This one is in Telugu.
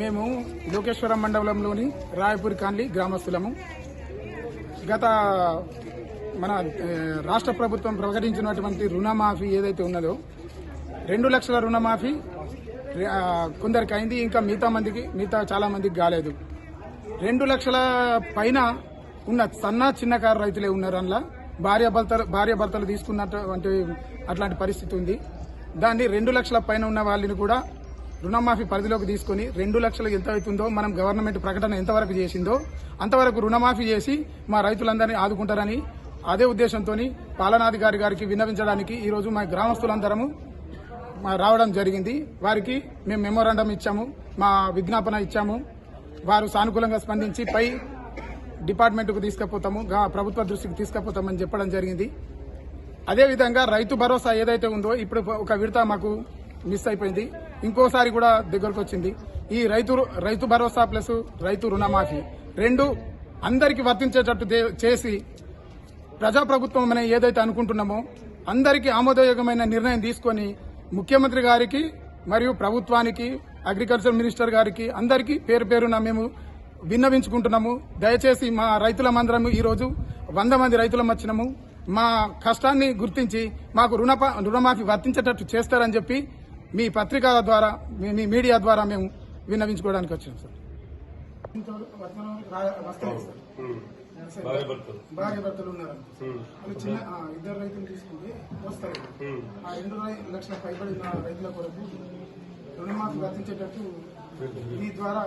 మేము లోకేశ్వరం మండలంలోని రాయపూర్ కాలనీ గ్రామస్తులము. గత మన రాష్ట్ర ప్రభుత్వం ప్రకటించినటువంటి రుణమాఫీ ఏదైతే ఉన్నదో 2 లక్షల రుణమాఫీ కొందరికి అయింది, ఇంకా మిగతా చాలా మందికి కాలేదు. 2 లక్షల పైన ఉన్న చిన్నకారు రైతులే ఉన్నారు. అందులో భార్యాభర్తలు తీసుకున్నటువంటి అట్లాంటి పరిస్థితి ఉంది. దాన్ని 2 లక్షల పైన ఉన్న వాళ్ళని కూడా రుణమాఫీ పరిధిలోకి తీసుకుని 2 లక్షలు ఎంత అవుతుందో మనం గవర్నమెంట్ ప్రకటన ఎంతవరకు చేసిందో అంతవరకు రుణమాఫీ చేసి మా రైతులందరినీ ఆదుకుంటారని అదే ఉద్దేశంతో పాలనాధికారి గారికి విన్నవించడానికి ఈరోజు మా గ్రామస్తులందరము రావడం జరిగింది. వారికి మేము మెమోరాండం ఇచ్చాము, మా విజ్ఞాపన ఇచ్చాము. వారు సానుకూలంగా స్పందించి పై డిపార్ట్మెంట్కు తీసుకుపోతాము, ప్రభుత్వ దృష్టికి తీసుకుపోతామని చెప్పడం జరిగింది. అదేవిధంగా రైతు భరోసా ఏదైతే ఉందో ఇప్పుడు ఒక విడత మాకు మిస్ అయిపోయింది, ఇంకోసారి కూడా దగ్గరకు వచ్చింది. ఈ రైతు భరోసా ప్లస్ రైతు రుణమాఫీ 2 అందరికీ వర్తించేటట్టు చేసి ప్రజాప్రభుత్వం మనం ఏదైతే అనుకుంటున్నామో అందరికీ ఆమోదయోగ్యమైన నిర్ణయం తీసుకుని ముఖ్యమంత్రి గారికి మరియు ప్రభుత్వానికి, అగ్రికల్చర్ మినిస్టర్ గారికి అందరికీ పేరు పేరున మేము విన్నవించుకుంటున్నాము. దయచేసి మా రైతులమందరము ఈరోజు 100 మంది రైతులం వచ్చినాము. మా కష్టాన్ని గుర్తించి మాకు రుణమాఫీ వర్తించేటట్టు చేస్తారని చెప్పి మీ పత్రిక ద్వారా, మీ మీడియా ద్వారా మేము విన్నవించుకోవడానికి వచ్చాం సార్. భార్య భర్తలు ఉన్నారు, వాళ్ళు చిన్న 2 రైతులు తీసుకుంటే వస్తారు. ఆ 2 లక్షల పైబడిన రైతుల కొరకు రుణమాఫీ వర్తించేటట్టు మీ ద్వారా